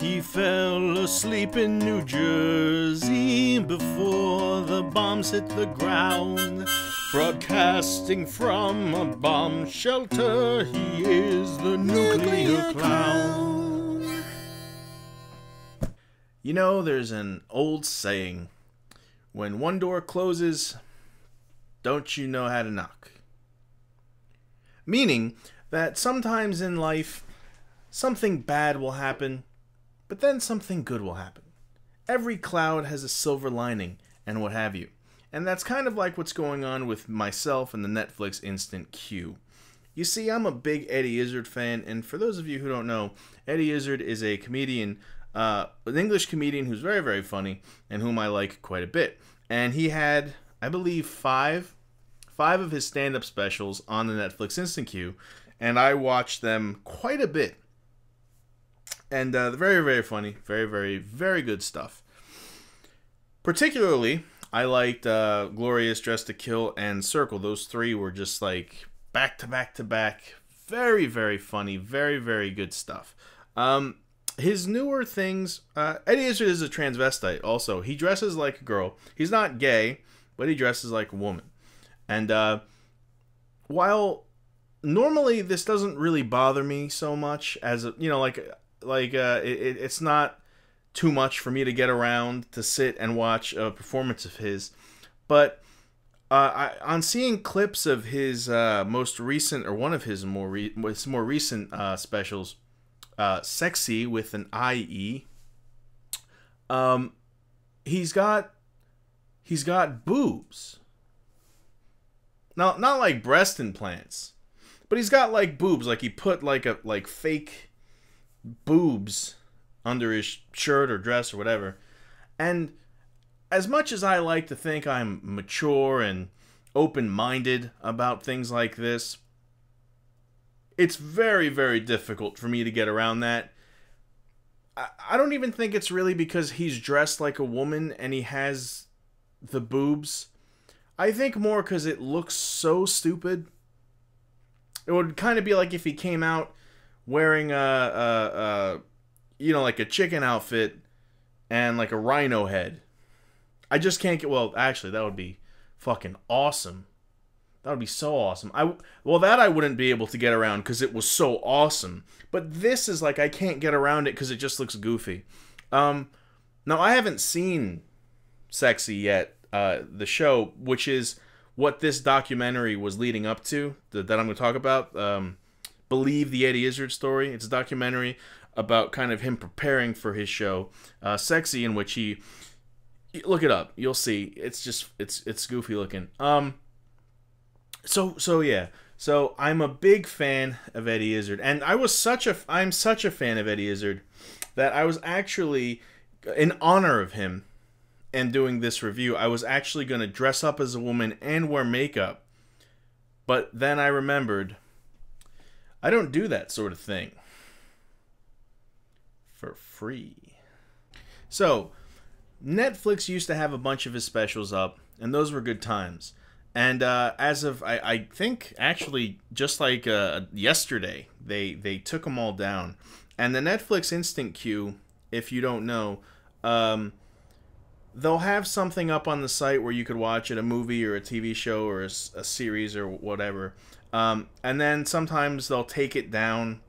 He fell asleep in New Jersey before the bombs hit the ground. Broadcasting from a bomb shelter, he is the nuclear clown. You know, there's an old saying, when one door closes, don't you know how to knock? Meaning that sometimes in life, something bad will happen, but then something good will happen. Every cloud has a silver lining, and what have you. And that's kind of like what's going on with myself and the Netflix Instant Queue. You see, I'm a big Eddie Izzard fan, and for those of you who don't know, Eddie Izzard is a comedian, an English comedian who's very, very funny, and whom I like quite a bit. And he had, I believe, five of his stand-up specials on the Netflix Instant Queue, and I watched them quite a bit. And they're very, very funny. Very, very, very good stuff. Particularly, I liked Glorious, Dressed to Kill, and Circle. Those three were just like back to back to back. Very, very funny. Very, very good stuff. His newer things, Eddie Izzard is a transvestite also. He dresses like a girl. He's not gay, but he dresses like a woman. And while normally this doesn't really bother me so much, as you know, it's not too much for me to get around to sit and watch a performance of his, but on seeing clips of his most recent, or one of his more recent specials, Sexy with an IE, he's got boobs. Now, not like breast implants, but he's got like boobs, like he put like fake boobs under his shirt or dress or whatever. And as much as I like to think I'm mature and open-minded about things like this, it's very, very difficult for me to get around that. I don't even think it's really because he's dressed like a woman and he has the boobs. I think more because it looks so stupid. It would kind of be like if he came out wearing like a chicken outfit and like a rhino head. I just can't get, well, actually, that would be fucking awesome. That would be so awesome. That I wouldn't be able to get around because it was so awesome. But this is like, I can't get around it because it just looks goofy. Now, I haven't seen Sexy yet, the show, which is what this documentary was leading up to, that I'm going to talk about. Believe the Eddie Izzard Story. It's a documentary about kind of him preparing for his show, Sexy, in which he, look it up, you'll see. It's just it's goofy looking. So yeah. So I'm a big fan of Eddie Izzard, and I'm such a fan of Eddie Izzard that I was actually, in honor of him and doing this review, I was actually going to dress up as a woman and wear makeup. But then I remembered, I don't do that sort of thing for free. So, Netflix used to have a bunch of his specials up, and those were good times. And as of, I think, actually, just like yesterday, they took them all down. And the Netflix Instant Queue, if you don't know, they'll have something up on the site where you could watch it, a movie or a TV show or a series or whatever. And then sometimes they'll take it down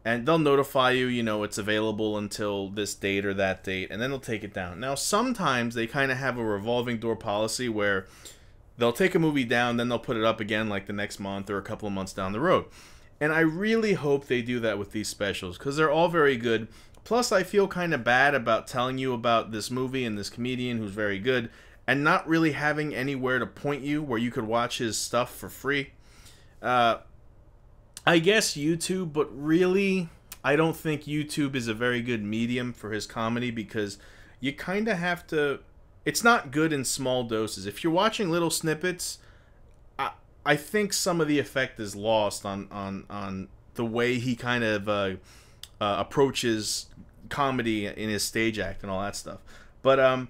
and they'll notify you, it's available until this date or that date, and then they'll take it down. Now, sometimes they kind of have a revolving door policy where they'll take a movie down, then they'll put it up again like the next month or a couple of months down the road. And I really hope they do that with these specials because they're all very good. Plus, I feel kind of bad about telling you about this movie and this comedian who's very good and not really having anywhere to point you where you could watch his stuff for free. I guess YouTube, but really, I don't think YouTube is a very good medium for his comedy because you kind of have to, it's not good in small doses. If you're watching little snippets, I think some of the effect is lost on the way he kind of approaches comedy in his stage act and all that stuff. But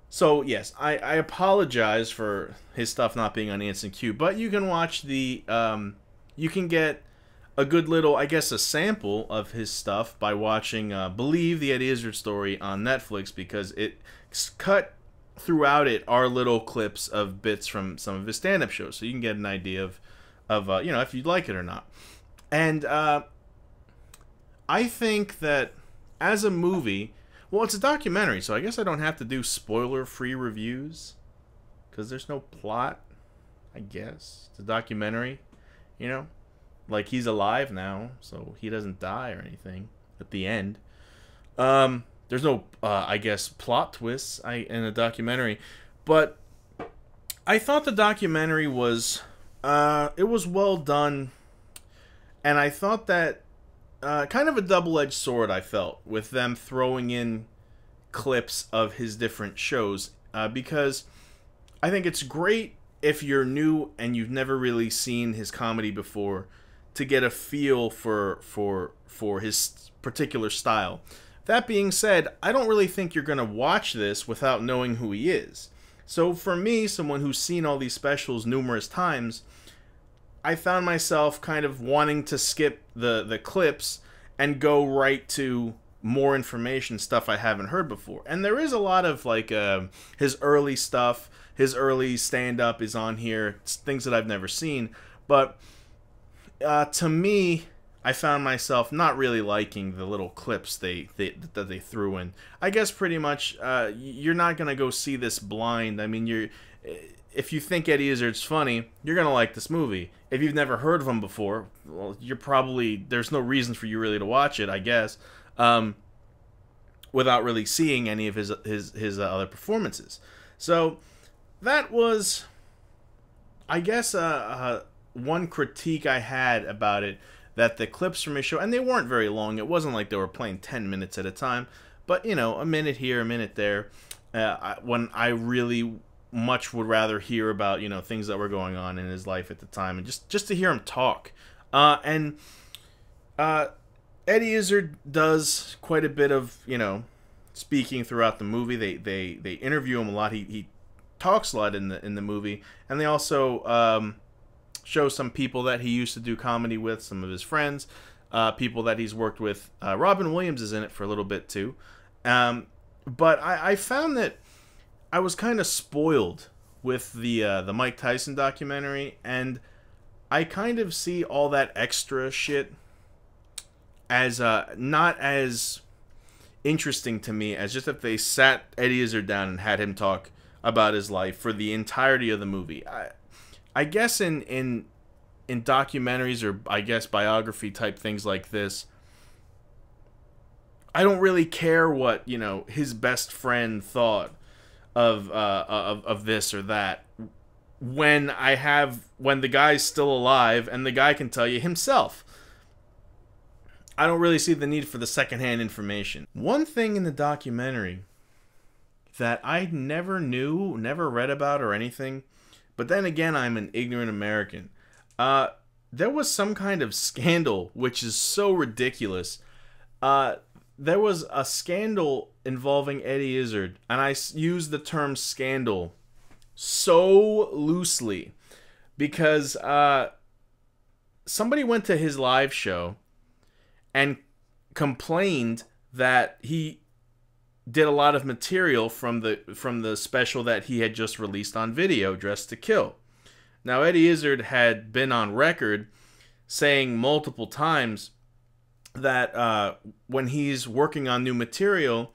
so yes, I apologize for his stuff not being on the Instant Queue, but you can watch the you can get a good little, I guess, a sample of his stuff by watching Believe the Eddie Izzard Story on Netflix, because it's cut throughout it are little clips of bits from some of his stand-up shows, so you can get an idea of if you'd like it or not. And I think that as a movie, well, it's a documentary, so I guess I don't have to do spoiler-free reviews because there's no plot, I guess. It's a documentary, like he's alive now, so he doesn't die or anything at the end. There's no, I guess, plot twists in a documentary, but I thought the documentary was, it was well done, and I thought that kind of a double-edged sword, I felt, with them throwing in clips of his different shows, because I think it's great if you're new and you've never really seen his comedy before to get a feel for his particular style. That being said, I don't really think you're going to watch this without knowing who he is. So for me, someone who's seen all these specials numerous times, I found myself kind of wanting to skip the clips and go right to more information, stuff I haven't heard before. And there is a lot of like his early stuff, his early stand-up is on here, it's things that I've never seen. But to me, I found myself not really liking the little clips that they threw in. I guess pretty much you're not gonna go see this blind. I mean, if you think Eddie Izzard's funny, you're gonna like this movie. If you've never heard of him before, well, there's no reason for you really to watch it, I guess, without really seeing any of his other performances. So that was, I guess, one critique I had about it. That the clips from his show, and they weren't very long. It wasn't like they were playing 10 minutes at a time, but a minute here, a minute there. When I really much would rather hear about things that were going on in his life at the time, and just to hear him talk. And Eddie Izzard does quite a bit of speaking throughout the movie. They interview him a lot. He talks a lot in the movie, and they also show some people that he used to do comedy with, some of his friends, people that he's worked with. Robin Williams is in it for a little bit too. But I found that I was kind of spoiled with the Mike Tyson documentary, and I kind of see all that extra shit as not as interesting to me as just if they sat Eddie Izzard down and had him talk about his life for the entirety of the movie. I guess in documentaries, or I guess biography type things like this, I don't really care what his best friend thought of this or that. When the guy's still alive and the guy can tell you himself, I don't really see the need for the secondhand information. One thing in the documentary that I never knew, never read about or anything. But then again, I'm an ignorant American. There was some kind of scandal, which is so ridiculous. There was a scandal involving Eddie Izzard, and I use the term scandal so loosely because somebody went to his live show and complained that he did a lot of material from the special that he had just released on video, Dressed to Kill. Now, Eddie Izzard had been on record saying multiple times that when he's working on new material,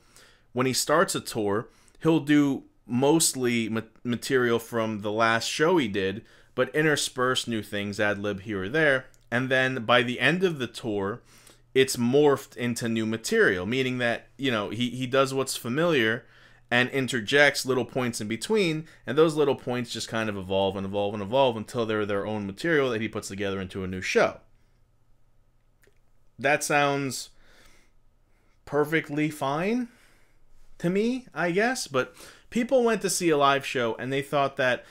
when he starts a tour, he'll do mostly material from the last show he did, but intersperse new things, ad-lib here or there, and then by the end of the tour, it's morphed into new material, meaning that, he does what's familiar and interjects little points in between, and those little points just kind of evolve and evolve and evolve until they're their own material that he puts together into a new show. That sounds perfectly fine to me, I guess, but people went to see a live show and they thought that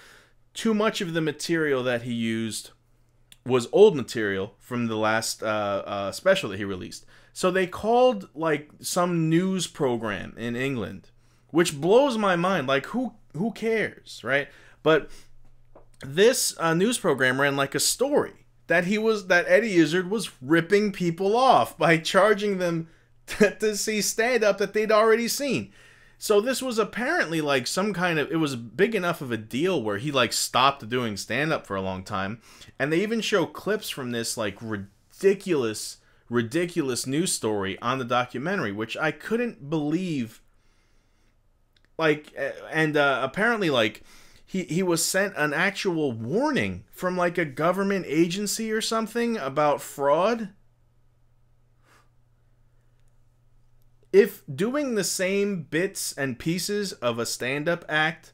too much of the material that he used was old material from the last special that he released. So they called like some news program in England, which blows my mind. Like who cares, right? But this news program ran like a story that Eddie Izzard was ripping people off by charging them to see stand-up that they'd already seen. So this was apparently like some kind of, it was big enough of a deal where he like stopped doing stand-up for a long time. And they even show clips from this like ridiculous news story on the documentary, which I couldn't believe. Like, and apparently like he was sent an actual warning from like a government agency or something about fraud. If doing the same bits and pieces of a stand-up act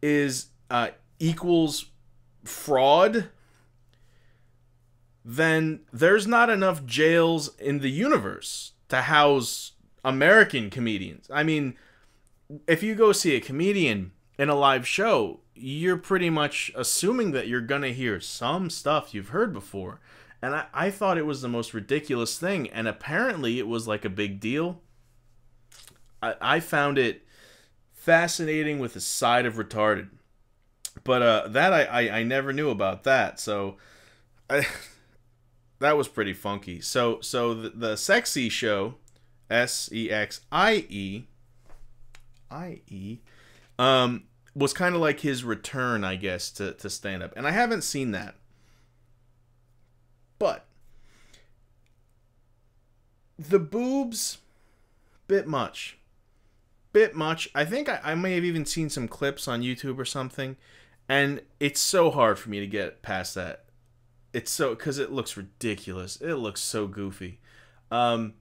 is equals fraud, then there's not enough jails in the universe to house American comedians. I mean, if you go see a comedian in a live show, you're pretty much assuming that you're gonna hear some stuff you've heard before. And I thought it was the most ridiculous thing, and apparently it was like a big deal. I found it fascinating with a side of retarded. But that I never knew about that, so that was pretty funky. So the Sexy Show, SEXIE, was kind of like his return, I guess, to stand-up. And I haven't seen that. But the boobs, bit much. I think I may have even seen some clips on YouTube or something, and it's so hard for me to get past that. It's so, because it looks ridiculous. It looks so goofy. But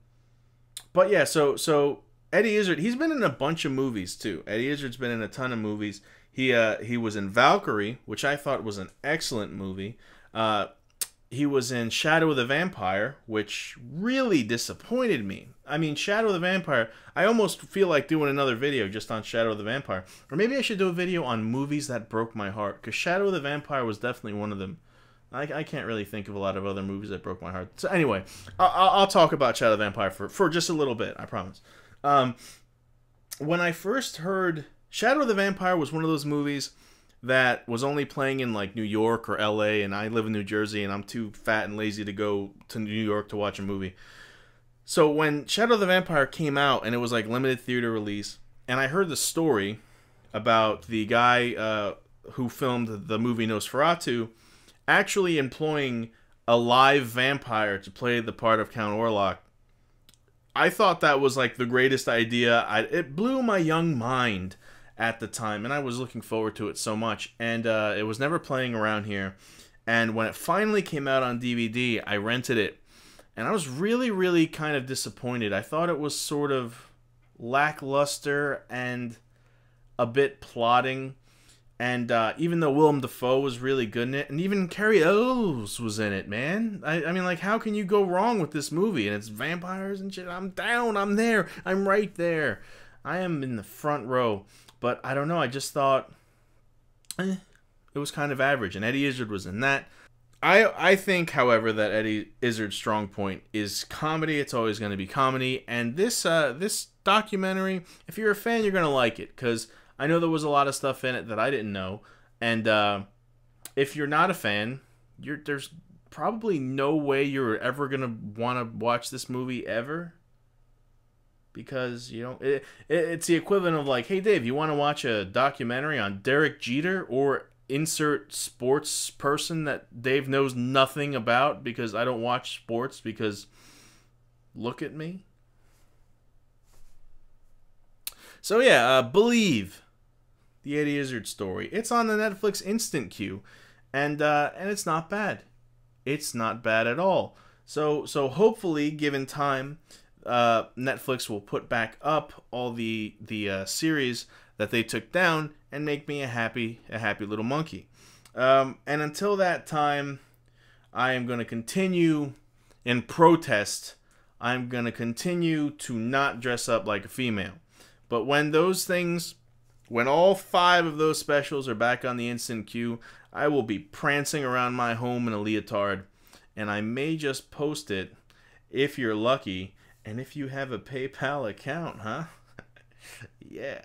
yeah, so Eddie Izzard, he's been in a bunch of movies too. Eddie Izzard's been in a ton of movies. He was in Valkyrie, which I thought was an excellent movie. He was in Shadow of the Vampire, which really disappointed me. I mean, Shadow of the Vampire, I almost feel like doing another video just on Shadow of the Vampire. Or maybe I should do a video on movies that broke my heart, because Shadow of the Vampire was definitely one of them. I can't really think of a lot of other movies that broke my heart. So anyway, I'll talk about Shadow of the Vampire for just a little bit, I promise. When I first heard... Shadow of the Vampire was one of those movies that was only playing in like New York or LA, and I live in New Jersey, and I'm too fat and lazy to go to New York to watch a movie. So when Shadow of the Vampire came out, and it was like limited theater release, and I heard the story about the guy who filmed the movie Nosferatu actually employing a live vampire to play the part of Count Orlok, I thought that was like the greatest idea. It blew my young mind at the time, and I was looking forward to it so much. And it was never playing around here. And when it finally came out on DVD, I rented it, and I was really, really kind of disappointed. I thought it was sort of lackluster and a bit plotting. And even though Willem Dafoe was really good in it, and even Carrie Elves was in it, man. I mean, like, how can you go wrong with this movie? And it's vampires and shit. I'm down. I'm there. I'm right there. I am in the front row. But I don't know. I just thought it was kind of average. And Eddie Izzard was in that. I think, however, that Eddie Izzard's strong point is comedy. It's always going to be comedy. And this documentary, if you're a fan, you're going to like it. Because I know there was a lot of stuff in it that I didn't know. And if you're not a fan, there's probably no way you're ever going to want to watch this movie ever. Because, you know, it's the equivalent of like, hey, Dave, you want to watch a documentary on Derek Jeter? Or insert sports person that Dave knows nothing about because I don't watch sports because look at me. So yeah, Believe, the Eddie Izzard story. It's on the Netflix Instant Queue, and it's not bad. It's not bad at all. So hopefully, given time, Netflix will put back up all the series that they took down and make me a happy little monkey. And until that time, I am going to continue in protest. I'm going to continue to not dress up like a female. But when all 5 of those specials are back on the instant queue, I will be prancing around my home in a leotard, and I may just post it if you're lucky, and if you have a PayPal account, huh? Yeah.